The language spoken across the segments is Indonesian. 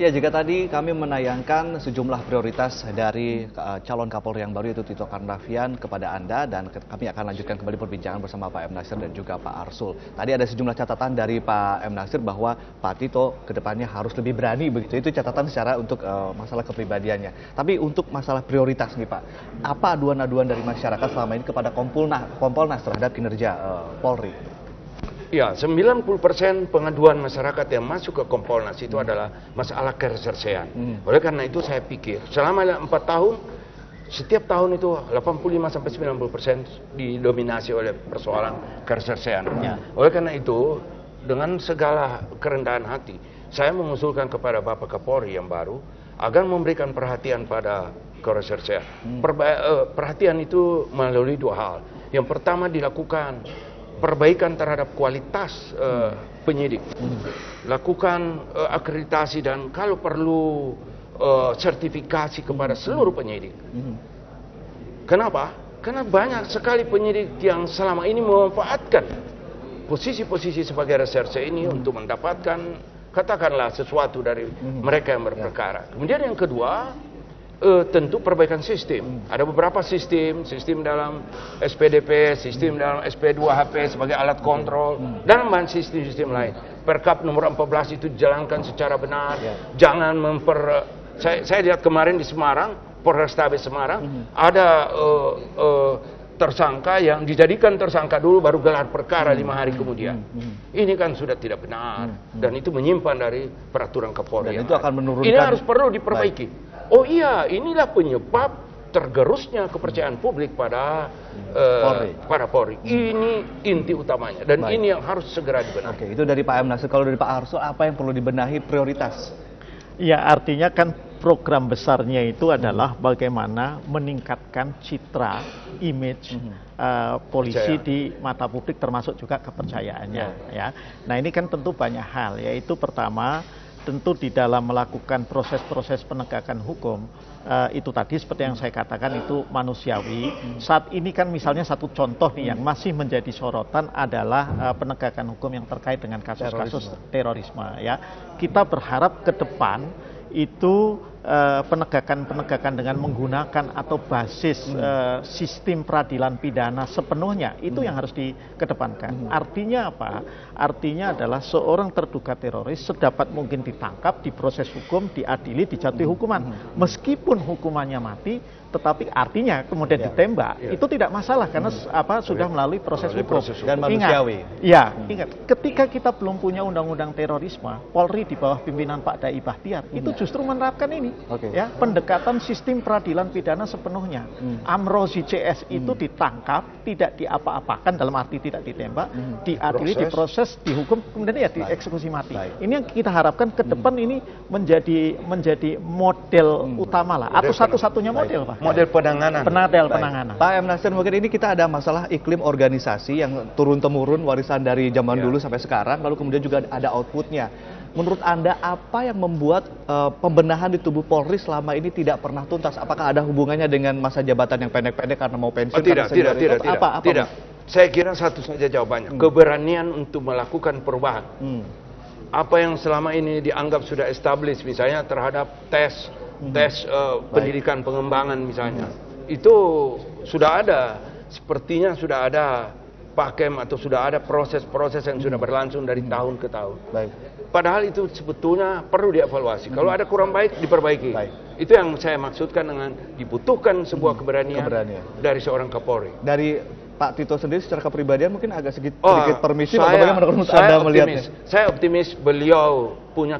Ya, jika tadi kami menayangkan sejumlah prioritas dari calon Kapolri yang baru yaitu Tito Karnavian kepada Anda, dan kami akan lanjutkan kembali perbincangan bersama Pak M. Nasir dan juga Pak Arsul. Tadi ada sejumlah catatan dari Pak M. Nasir bahwa Pak Tito kedepannya harus lebih berani begitu. Itu catatan secara untuk masalah kepribadiannya. Tapi untuk masalah prioritas nih Pak, apa aduan-aduan dari masyarakat selama ini kepada Kompolnas terhadap kinerja Polri? Ya, 90% pengaduan masyarakat yang masuk ke Kompolnas itu adalah masalah keresersean. Oleh karena itu saya pikir selama 4 tahun, setiap tahun itu 85-90% didominasi oleh persoalan keresersean. Oleh karena itu, dengan segala kerendahan hati, saya mengusulkan kepada Bapak Kapolri yang baru agar memberikan perhatian pada keresersean. Perhatian itu melalui 2 hal. Yang pertama, dilakukan perbaikan terhadap kualitas penyidik, lakukan akreditasi dan kalau perlu sertifikasi kepada seluruh penyidik. Kenapa? Karena banyak sekali penyidik yang selama ini memanfaatkan posisi-posisi sebagai reserse ini untuk mendapatkan katakanlah sesuatu dari mereka yang berperkara. Kemudian yang kedua, tentu perbaikan sistem. Ada beberapa sistem dalam SPDP, sistem dalam SP2HP sebagai alat kontrol, dan sistem-sistem lain. Perkap nomor 14 itu dijalankan secara benar. Jangan saya lihat kemarin di Semarang, Polrestabes Semarang, ada tersangka yang dijadikan tersangka dulu baru gelar perkara 5 hari kemudian. Ini kan sudah tidak benar dan itu menyimpan dari peraturan Kapolri. Dan itu akan menurunkan. Ini harus perlu diperbaiki. Oh iya, inilah penyebab tergerusnya kepercayaan publik pada Polri. Ini inti utamanya dan ini yang harus segera dibenahi. Oke, itu dari Pak M. Nasir. Kalau dari Pak Arsul, apa yang perlu dibenahi prioritas? Ya, artinya kan program besarnya itu adalah bagaimana meningkatkan citra, image polisi di mata publik, termasuk juga kepercayaannya. Ya, nah ini kan tentu banyak hal, yaitu pertama tentu di dalam melakukan proses-proses penegakan hukum, itu tadi seperti yang saya katakan itu manusiawi. Saat ini kan misalnya satu contoh nih yang masih menjadi sorotan adalah penegakan hukum yang terkait dengan kasus-kasus terorisme. Ya, kita berharap ke depan itu penegakan dengan menggunakan atau basis sistem peradilan pidana sepenuhnya itu yang harus dikedepankan. Artinya apa? Artinya adalah seorang terduga teroris sedapat mungkin ditangkap, diproses hukum, diadili, dijatuhi hukuman. Meskipun hukumannya mati, tetapi artinya kemudian ditembak, itu tidak masalah karena sudah melalui proses hukum. Dan manusiawi. Ingat, ketika kita belum punya undang-undang terorisme, Polri di bawah pimpinan Pak Dai Bahtiar itu justru menerapkan ini. Ya, pendekatan sistem peradilan pidana sepenuhnya. Amrozi CS itu ditangkap, tidak diapa-apakan dalam arti tidak ditembak, diadili, diproses, dihukum, kemudian ya dieksekusi mati. Ini yang kita harapkan ke depan ini menjadi model utama lah, atau satu-satunya model, Pak. Model penanganan. Penanganan. Pak M. Nasir, mungkin ini kita ada masalah iklim organisasi yang turun-temurun warisan dari zaman dulu sampai sekarang, lalu kemudian juga ada outputnya. Menurut Anda, apa yang membuat pembenahan di tubuh Polri selama ini tidak pernah tuntas? Apakah ada hubungannya dengan masa jabatan yang pendek-pendek karena mau pensiun? Tidak. Saya kira satu saja jawabannya. Keberanian untuk melakukan perubahan. Apa yang selama ini dianggap sudah established, misalnya terhadap tes pendidikan pengembangan misalnya, itu sudah ada. Sepertinya sudah ada pakem atau sudah ada proses-proses yang sudah berlangsung dari tahun ke tahun. Padahal itu sebetulnya perlu dievaluasi. Kalau ada kurang baik, diperbaiki. Itu yang saya maksudkan dengan dibutuhkan sebuah keberanian dari seorang Kapolri. Dari Pak Tito sendiri secara kepribadian mungkin agak sedikit permisif, atau bagaimana menurut Anda melihatnya? Saya optimis beliau punya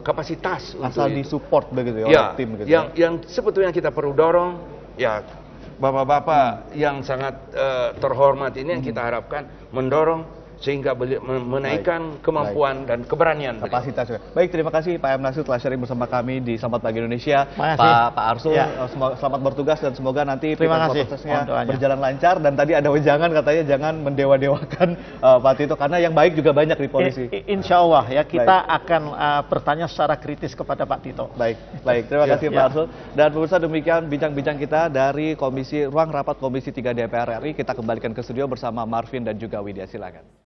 kapasitas asal disupport begitu ya, oleh tim begitu. Yang sebetulnya kita perlu dorong, ya bapak-bapak yang sangat terhormat ini yang kita harapkan mendorong sehingga menaikkan kemampuan dan keberanian kapasitas. Baik, terima kasih Pak M. Nasir telah sharing bersama kami di Selamat Pagi Indonesia. Pak Arsul, selamat bertugas dan semoga nanti prosesnya berjalan lancar. Dan tadi ada wejangan katanya jangan mendewa-dewakan Pak Tito karena yang baik juga banyak di polisi. Insya Allah ya, kita akan bertanya secara kritis kepada Pak Tito. Baik, terima kasih Pak Arsul. Dan pemirsa, demikian bincang-bincang kita dari Ruang Rapat Komisi 3 DPR RI. Kita kembalikan ke studio bersama Marvin dan juga Widya, silakan.